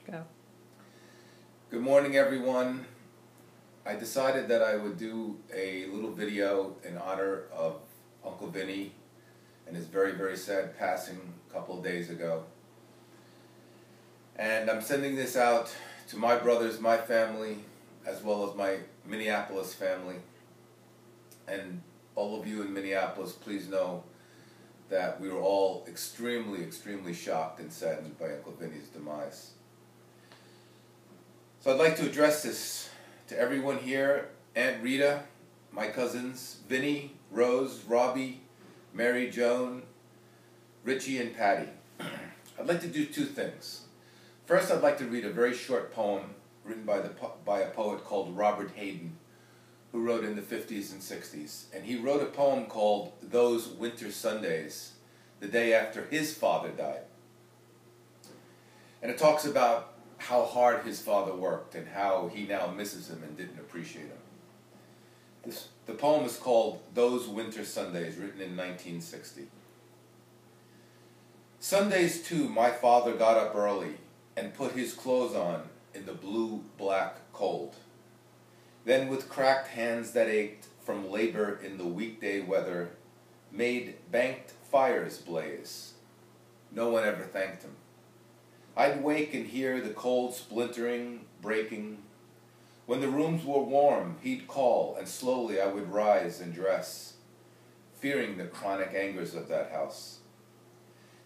Go. Good morning, everyone. I decided that I would do a little video in honor of Uncle Vinny and his very, very sad passing a couple of days ago. And I'm sending this out to my brothers, my family, as well as my Minneapolis family. And all of you in Minneapolis, please know that we were all extremely, extremely shocked and saddened by Uncle Vinny's demise. So I'd like to address this to everyone here: Aunt Rita, my cousins, Vinny, Rose, Robbie, Mary, Joan, Richie, and Patty. I'd like to do two things. First, I'd like to read a very short poem written by a poet called Robert Hayden, who wrote in the 50s and 60s. And he wrote a poem called Those Winter Sundays, the day after his father died. And it talks about how hard his father worked and how he now misses him and didn't appreciate him. The poem is called Those Winter Sundays, written in 1960. Sundays too, my father got up early and put his clothes on in the blue-black cold. Then with cracked hands that ached from labor in the weekday weather, made banked fires blaze. No one ever thanked him. I'd wake and hear the cold splintering, breaking. When the rooms were warm, he'd call, and slowly I would rise and dress, fearing the chronic angers of that house.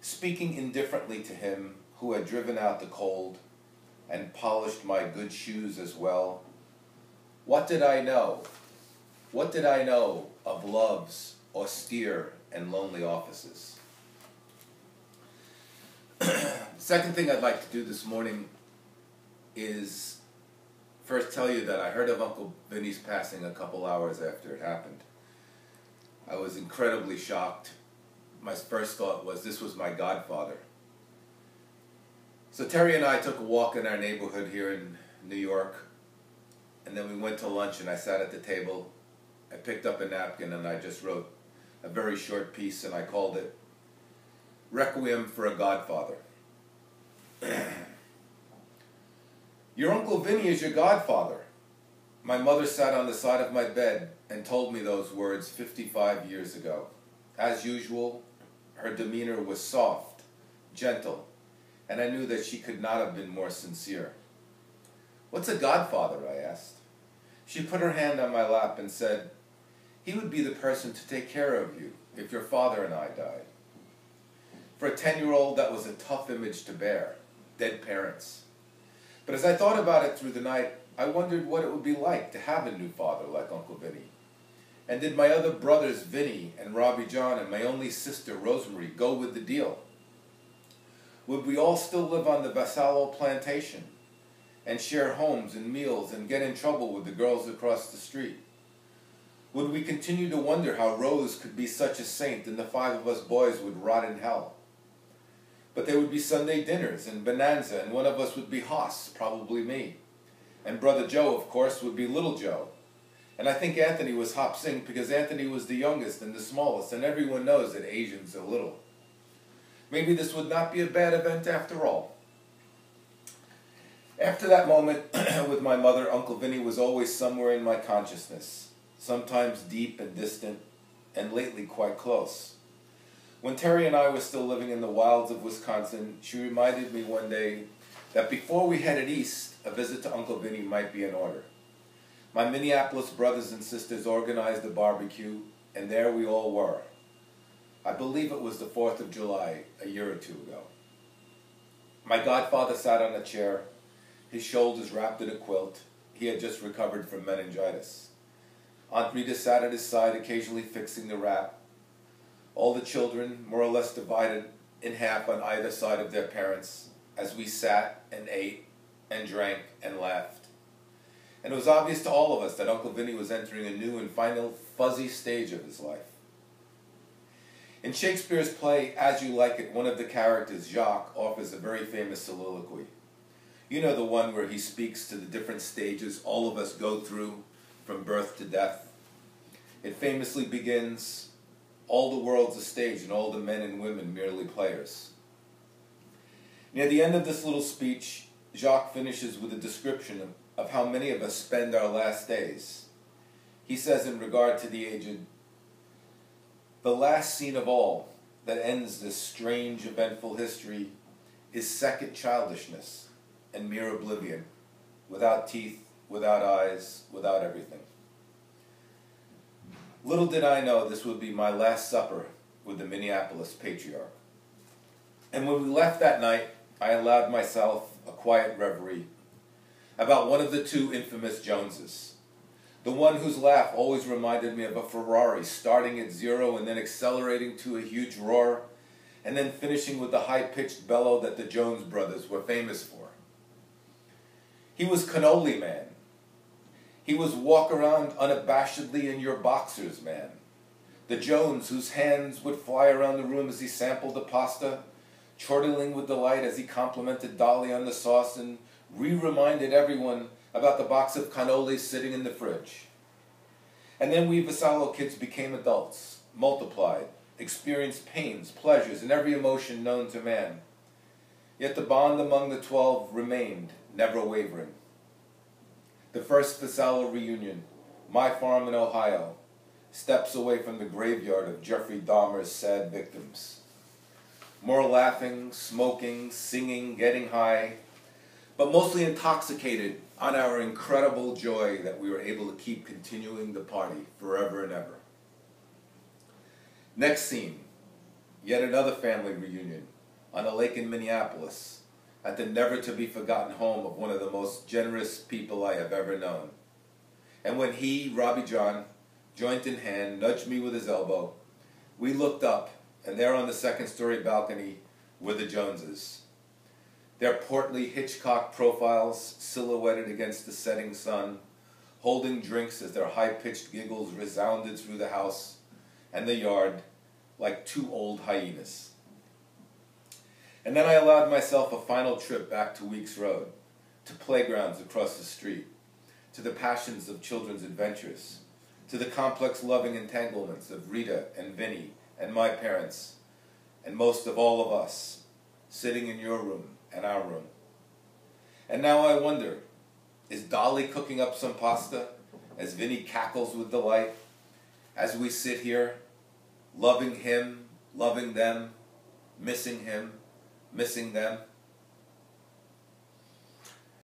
Speaking indifferently to him who had driven out the cold and polished my good shoes as well, what did I know? What did I know of love's austere and lonely offices? Second thing I'd like to do this morning is first tell you that I heard of Uncle Vinny's passing a couple hours after it happened. I was incredibly shocked. My first thought was this was my godfather. So Terry and I took a walk in our neighborhood here in New York, and then we went to lunch and I sat at the table. I picked up a napkin and I just wrote a very short piece, and I called it Requiem for a Godfather. Your Uncle Vinny is your godfather. My mother sat on the side of my bed and told me those words 55 years ago. As usual, her demeanor was soft, gentle, and I knew that she could not have been more sincere. What's a godfather? I asked. She put her hand on my lap and said, he would be the person to take care of you if your father and I died. For a 10-year-old, that was a tough image to bear, dead parents. But as I thought about it through the night, I wondered what it would be like to have a new father like Uncle Vinny. And did my other brothers, Vinny and Robbie John, and my only sister, Rosemary, go with the deal? Would we all still live on the Vassallo plantation and share homes and meals and get in trouble with the girls across the street? Would we continue to wonder how Rose could be such a saint and the 5 of us boys would rot in hell? But there would be Sunday dinners and bonanza, and one of us would be Hoss, probably me. And Brother Joe, of course, would be Little Joe. And I think Anthony was Hop Sing because Anthony was the youngest and the smallest, and everyone knows that Asians are little. Maybe this would not be a bad event after all. After that moment with my mother, Uncle Vinny was always somewhere in my consciousness, sometimes deep and distant, and lately quite close. When Terry and I were still living in the wilds of Wisconsin, she reminded me one day that before we headed east, a visit to Uncle Vinny might be in order. My Minneapolis brothers and sisters organized a barbecue, and there we all were. I believe it was the 4th of July, a year or two ago. My godfather sat on a chair, his shoulders wrapped in a quilt. He had just recovered from meningitis. Aunt Rita sat at his side, occasionally fixing the wrap. All the children, more or less divided in half on either side of their parents, as we sat and ate and drank and laughed. And it was obvious to all of us that Uncle Vinny was entering a new and final fuzzy stage of his life. In Shakespeare's play, As You Like It, one of the characters, Jacques, offers a very famous soliloquy. You know, the one where he speaks to the different stages all of us go through from birth to death. It famously begins, all the world's a stage and all the men and women merely players. Near the end of this little speech, Jacques finishes with a description of how many of us spend our last days. He says in regard to the aged, "The last scene of all that ends this strange, eventful history is second childishness and mere oblivion, without teeth, without eyes, without everything." Little did I know this would be my last supper with the Minneapolis patriarch. And when we left that night, I allowed myself a quiet reverie about one of the two infamous Joneses, the one whose laugh always reminded me of a Ferrari starting at 0 and then accelerating to a huge roar, and then finishing with the high-pitched bellow that the Jones brothers were famous for. He was cannoli man. He was walk around unabashedly in your boxers man. The Jones whose hands would fly around the room as he sampled the pasta, chortling with delight as he complimented Dolly on the sauce and reminded everyone about the box of cannolis sitting in the fridge. And then we Vassallo kids became adults, multiplied, experienced pains, pleasures, and every emotion known to man. Yet the bond among the 12 remained, never wavering. The first Vassallo reunion, my farm in Ohio, steps away from the graveyard of Jeffrey Dahmer's sad victims. More laughing, smoking, singing, getting high, but mostly intoxicated on our incredible joy that we were able to keep continuing the party forever and ever. Next scene, yet another family reunion on a lake in Minneapolis at the never-to-be-forgotten home of one of the most generous people I have ever known. And when he, Robbie John, joint in hand, nudged me with his elbow, we looked up, and there on the second-story balcony were the Joneses. Their portly Hitchcock profiles silhouetted against the setting sun, holding drinks as their high-pitched giggles resounded through the house and the yard like two old hyenas. And then I allowed myself a final trip back to Weeks Road, to playgrounds across the street, to the passions of children's adventures, to the complex loving entanglements of Rita and Vinny and my parents, and most of all of us, sitting in your room and our room. And now I wonder, is Dolly cooking up some pasta as Vinny cackles with delight, as we sit here, loving him, loving them, missing him, missing them?